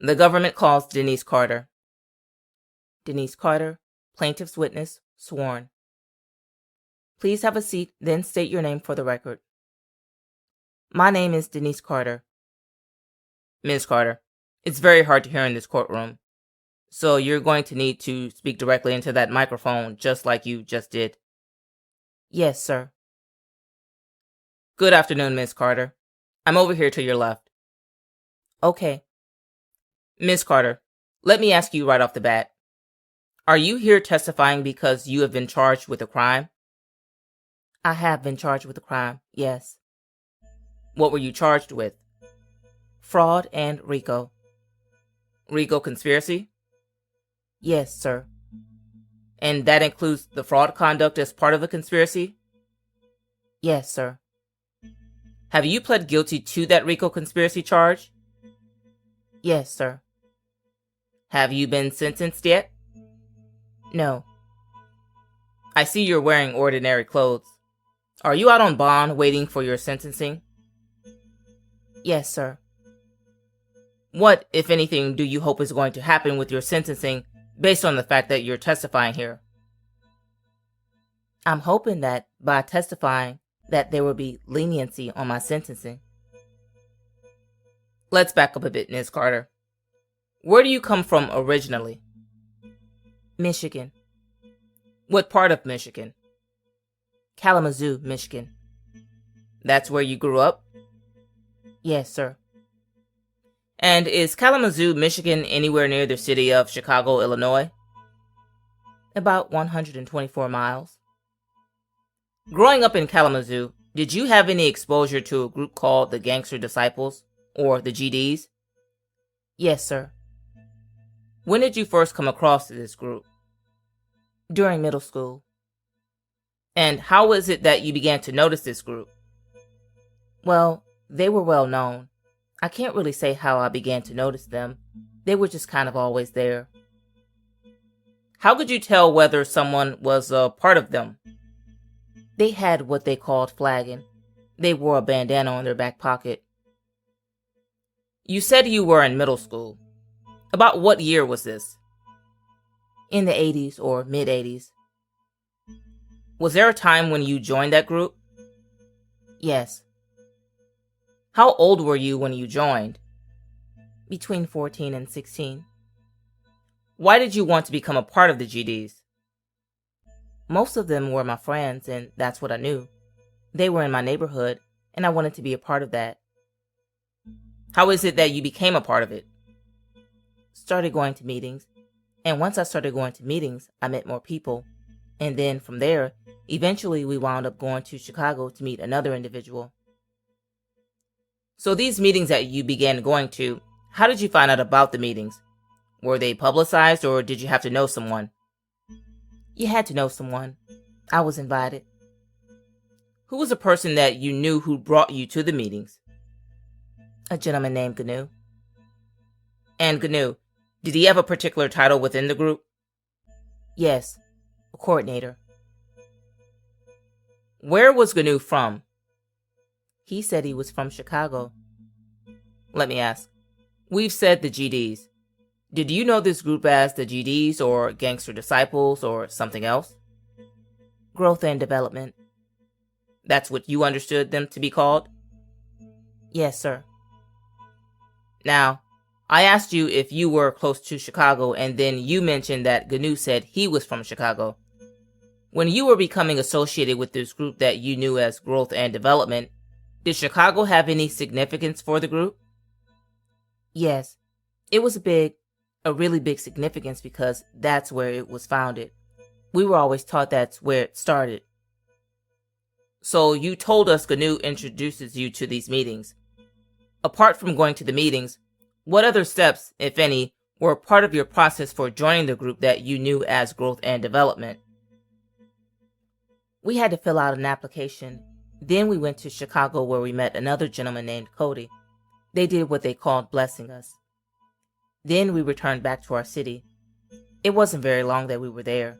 The government calls Denise Carter. Denise Carter, plaintiff's witness, sworn. Please have a seat, then state your name for the record. My name is Denise Carter. Ms. Carter, it's very hard to hear in this courtroom, so you're going to need to speak directly into that microphone just like you just did. Yes, sir. Good afternoon, Ms. Carter. I'm over here to your left. Okay. Ms. Carter, let me ask you right off the bat. Are you here testifying because you have been charged with a crime? I have been charged with a crime, yes. What were you charged with? Fraud and RICO. RICO conspiracy? Yes, sir. And that includes the fraud conduct as part of the conspiracy? Yes, sir. Have you pled guilty to that RICO conspiracy charge? Yes, sir. Have you been sentenced yet? No. I see you're wearing ordinary clothes. Are you out on bond waiting for your sentencing? Yes, sir. What, if anything, do you hope is going to happen with your sentencing based on the fact that you're testifying here? I'm hoping that by testifying that there will be leniency on my sentencing. Let's back up a bit, Ms. Carter. Where do you come from originally? Michigan. What part of Michigan? Kalamazoo, Michigan. That's where you grew up? Yes, sir. And is Kalamazoo, Michigan anywhere near the city of Chicago, Illinois? About 124 miles. Growing up in Kalamazoo, did you have any exposure to a group called the Gangster Disciples, or the GDs? Yes, sir. When did you first come across this group? During middle school. And how was it that you began to notice this group? Well, they were well known. I can't really say how I began to notice them. They were just kind of always there. How could you tell whether someone was a part of them? They had what they called flagging. They wore a bandana on their back pocket. You said you were in middle school. About what year was this? In the 80s or mid-80s. Was there a time when you joined that group? Yes. How old were you when you joined? Between 14 and 16. Why did you want to become a part of the GDs? Most of them were my friends, and that's what I knew. They were in my neighborhood, and I wanted to be a part of that. How is it that you became a part of it? Started going to meetings, and once I started going to meetings, I met more people. And then from there, eventually we wound up going to Chicago to meet another individual. So these meetings that you began going to, how did you find out about the meetings? Were they publicized, or did you have to know someone? You had to know someone. I was invited. Who was the person that you knew who brought you to the meetings? A gentleman named Gnu. And Gnu, did he have a particular title within the group? Yes, a coordinator. Where was Gnu from? He said he was from Chicago. Let me ask. We've said the GDs. Did you know this group as the GDs or Gangster Disciples or something else? Growth and Development. That's what you understood them to be called? Yes, sir. Now, I asked you if you were close to Chicago, and then you mentioned that Gnu said he was from Chicago. When you were becoming associated with this group that you knew as Growth and Development, did Chicago have any significance for the group? Yes, it was a really big significance because that's where it was founded. We were always taught that's where it started. So you told us Gnu introduces you to these meetings. Apart from going to the meetings, what other steps, if any, were part of your process for joining the group that you knew as Growth and Development? We had to fill out an application. Then we went to Chicago where we met another gentleman named Cody. They did what they called blessing us. Then we returned back to our city. It wasn't very long that we were there.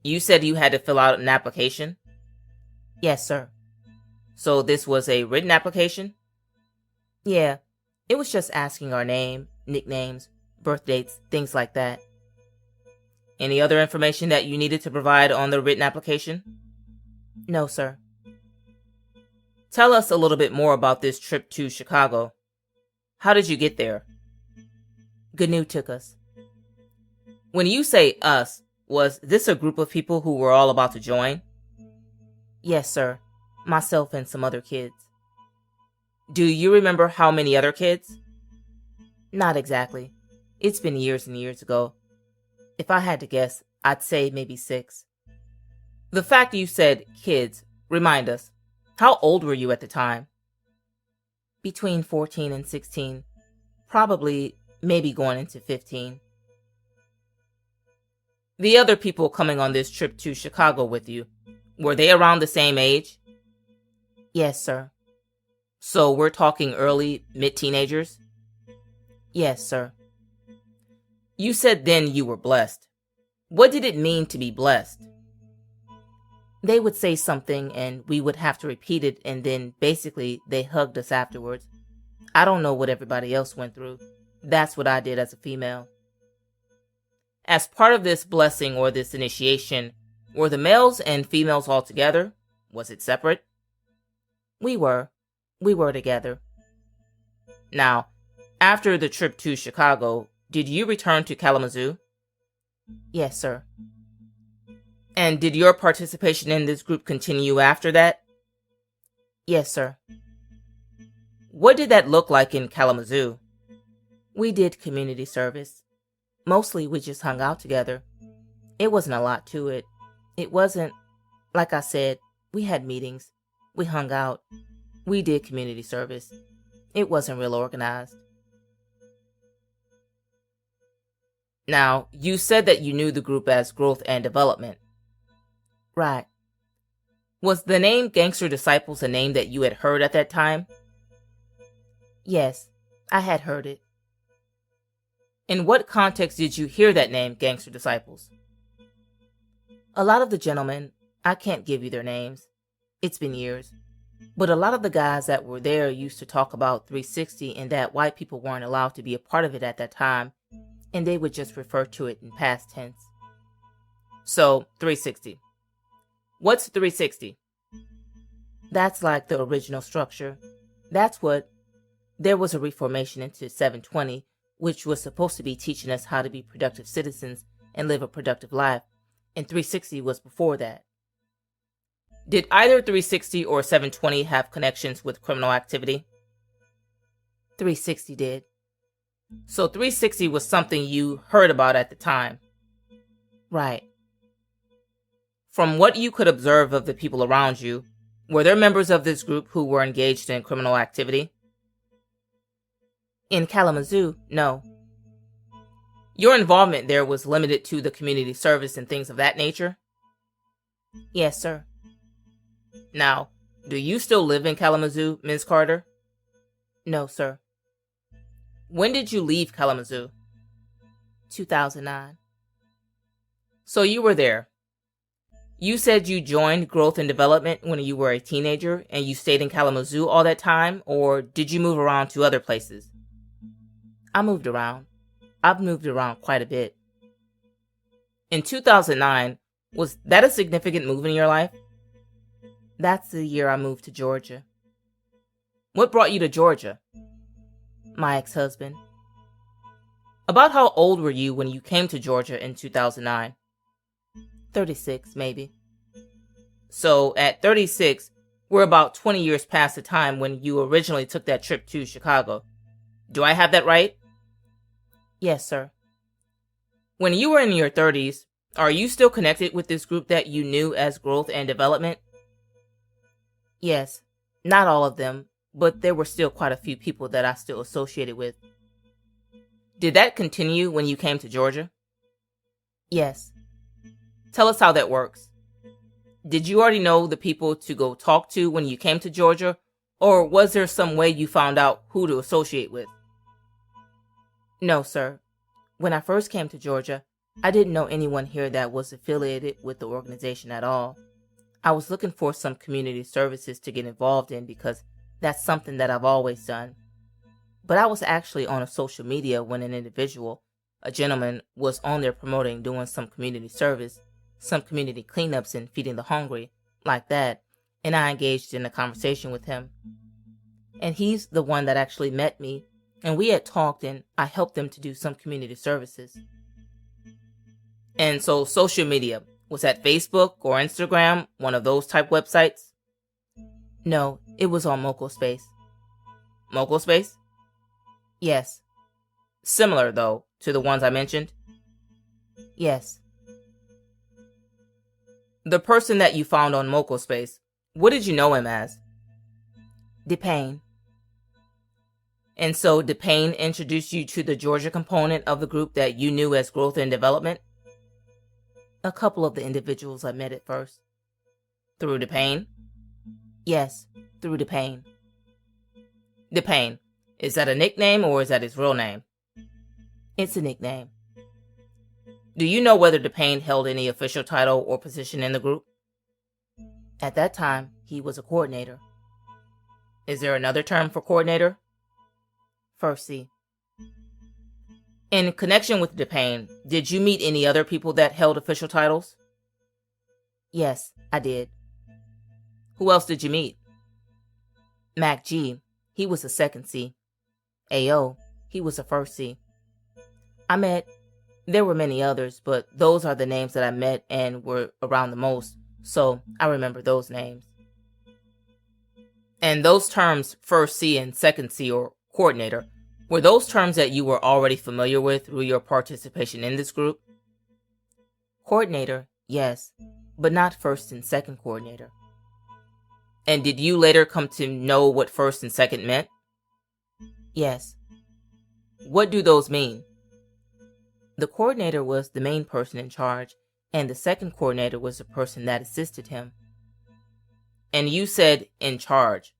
You said you had to fill out an application? Yes, sir. So this was a written application? Yeah. It was just asking our name, nicknames, birth dates, things like that. Any other information that you needed to provide on the written application? No, sir. Tell us a little bit more about this trip to Chicago. How did you get there? GNU took us. When you say us, was this a group of people who were all about to join? Yes, sir. Myself and some other kids. Do you remember how many other kids? Not exactly. It's been years and years ago. If I had to guess, I'd say maybe 6. The fact you said kids, remind us, how old were you at the time? Between 14 and 16. Probably, maybe going into 15. The other people coming on this trip to Chicago with you, were they around the same age? Yes, sir. So we're talking early, mid-teenagers? Yes, sir. You said then you were blessed. What did it mean to be blessed? They would say something and we would have to repeat it, and then basically they hugged us afterwards. I don't know what everybody else went through. That's what I did as a female. As part of this blessing or this initiation, were the males and females all together? Was it separate? We were. We were together. Now, after the trip to Chicago, did you return to Kalamazoo? Yes, sir. And did your participation in this group continue after that? Yes, sir. What did that look like in Kalamazoo? We did community service. Mostly we just hung out together. It wasn't a lot to it. It wasn't, like I said, we had meetings. We hung out. We did community service. It wasn't real organized. Now, you said that you knew the group as Growth and Development. Right. Was the name Gangster Disciples a name that you had heard at that time? Yes, I had heard it. In what context did you hear that name, Gangster Disciples? A lot of the gentlemen, I can't give you their names. It's been years. But a lot of the guys that were there used to talk about 360 and that white people weren't allowed to be a part of it at that time, and they would just refer to it in past tense. So, 360. What's 360? That's like the original structure. There was a reformation into 720, which was supposed to be teaching us how to be productive citizens and live a productive life, and 360 was before that. Did either 360 or 720 have connections with criminal activity? 360 did. So 360 was something you heard about at the time? Right. From what you could observe of the people around you, were there members of this group who were engaged in criminal activity? In Kalamazoo, no. Your involvement there was limited to the community service and things of that nature? Yes, sir. Now, do you still live in Kalamazoo, Ms. Carter? No, sir. When did you leave Kalamazoo? 2009. So you were there. You said you joined Growth and Development when you were a teenager and you stayed in Kalamazoo all that time, or did you move around to other places? I moved around. I've moved around quite a bit. In 2009, was that a significant move in your life? That's the year I moved to Georgia. What brought you to Georgia? My ex-husband. About how old were you when you came to Georgia in 2009? 36, maybe. So, at 36, we're about 20 years past the time when you originally took that trip to Chicago. Do I have that right? Yes, sir. When you were in your 30s, are you still connected with this group that you knew as Growth and Development? Yes, not all of them, but there were still quite a few people that I still associated with. Did that continue when you came to Georgia? Yes. Tell us how that works. Did you already know the people to go talk to when you came to Georgia, or was there some way you found out who to associate with? No, sir. When I first came to Georgia, I didn't know anyone here that was affiliated with the organization at all. I was looking for some community services to get involved in because that's something that I've always done. but I was actually on a social media when an individual, a gentleman, was on there promoting doing some community service, some community cleanups and feeding the hungry, like that, and I engaged in a conversation with him. And he's the one that actually met me, and we had talked, and I helped them to do some community services. And so social media, was that Facebook or Instagram, one of those type websites? No, it was on MocoSpace. MocoSpace? Yes. Similar, though, to the ones I mentioned? Yes. The person that you found on MocoSpace, what did you know him as? DePayne. And so DePayne introduced you to the Georgia component of the group that you knew as Growth and Development? A couple of the individuals I met at first. Through DePayne? Yes, through DePayne. DePayne, is that a nickname or is that his real name? It's a nickname. Do you know whether DePayne held any official title or position in the group? At that time, he was a coordinator. Is there another term for coordinator? First C. In connection with DePayne, did you meet any other people that held official titles? Yes, I did. Who else did you meet? Mac G, he was a second C. AO, he was a first C. There were many others, but those are the names that I met and were around the most, so I remember those names. And those terms, first C and second C or coordinator, were those terms that you were already familiar with through your participation in this group? Coordinator, yes, but not first and second coordinator. And did you later come to know what first and second meant? Yes. What do those mean? The coordinator was the main person in charge, and the second coordinator was the person that assisted him. And you said in charge.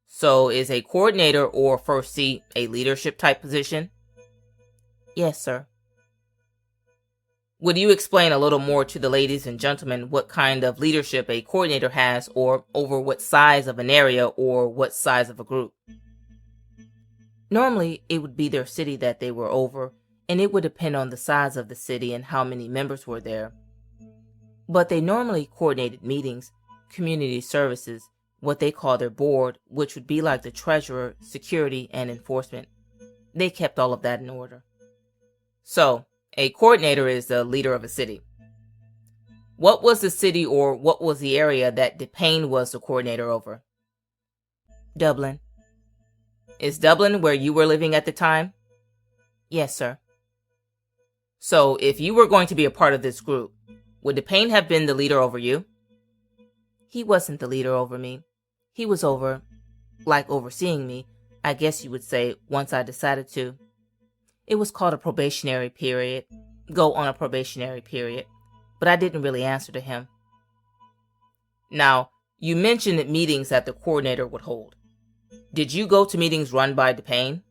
So is a coordinator or first C a leadership type position? Yes, sir. Would you explain a little more to the ladies and gentlemen what kind of leadership a coordinator has, or over what size of an area or what size of a group? Normally, it would be their city that they were over, and it would depend on the size of the city and how many members were there. But they normally coordinated meetings, community services, what they call their board, which would be like the treasurer, security, and enforcement. They kept all of that in order. So, a coordinator is the leader of a city. What was the city or what was the area that DePayne was the coordinator over? Dublin. Is Dublin where you were living at the time? Yes, sir. So, if you were going to be a part of this group, would DePayne have been the leader over you? He wasn't the leader over me. He was overseeing me, I guess you would say, once I decided to. It was called a probationary period, go on a probationary period, but I didn't really answer to him. Now, you mentioned meetings that the coordinator would hold. Did you go to meetings run by DePayne?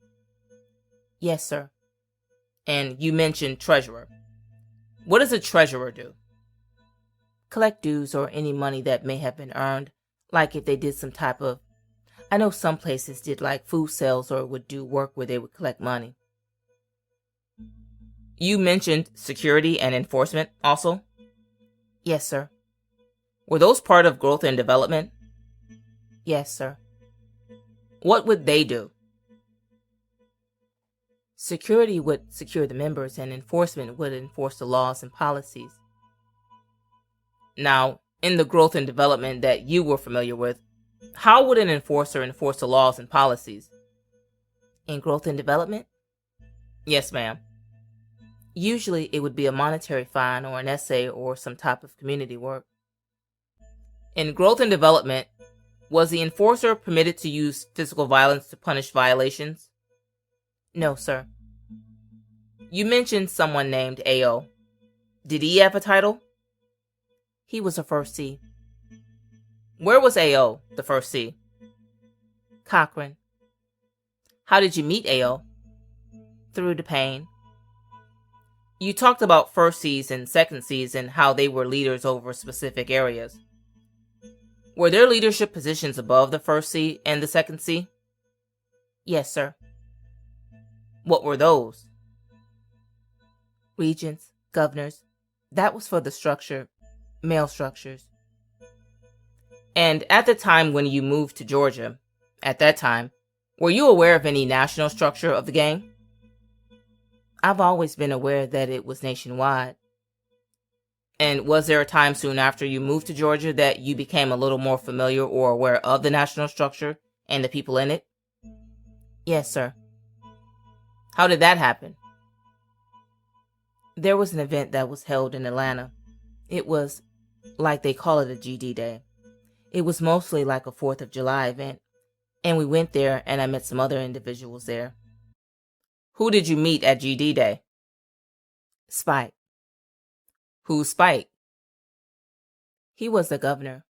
Yes, sir. And you mentioned treasurer. What does a treasurer do? Collect dues or any money that may have been earned, like if they did some type of... I know some places did like food sales or would do work where they would collect money. You mentioned security and enforcement also? Yes, sir. Were those part of growth and development? Yes, sir. What would they do? Security would secure the members and enforcement would enforce the laws and policies. Now, in the growth and development that you were familiar with, how would an enforcer enforce the laws and policies? In growth and development? Yes, ma'am. Usually it would be a monetary fine or an essay or some type of community work. In growth and development, was the enforcer permitted to use physical violence to punish violations? No, sir. You mentioned someone named AO. Did he have a title? He was a first C. Where was AO, the first C? Cochrane. How did you meet AO? Through DePayne. You talked about first Cs and second Cs and how they were leaders over specific areas. Were there leadership positions above the first C and the second C? Yes, sir. What were those? Regents, governors. That was for the structure, male structures. And at the time when you moved to Georgia, at that time, were you aware of any national structure of the gang? I've always been aware that it was nationwide. And was there a time soon after you moved to Georgia that you became a little more familiar or aware of the national structure and the people in it? Yes, sir. How did that happen? There was an event that was held in Atlanta. It was, like they call it, a GD Day. It was mostly like a 4th of July event. And we went there and I met some other individuals there. Who did you meet at GD Day? Spike. Who's Spike? He was the governor.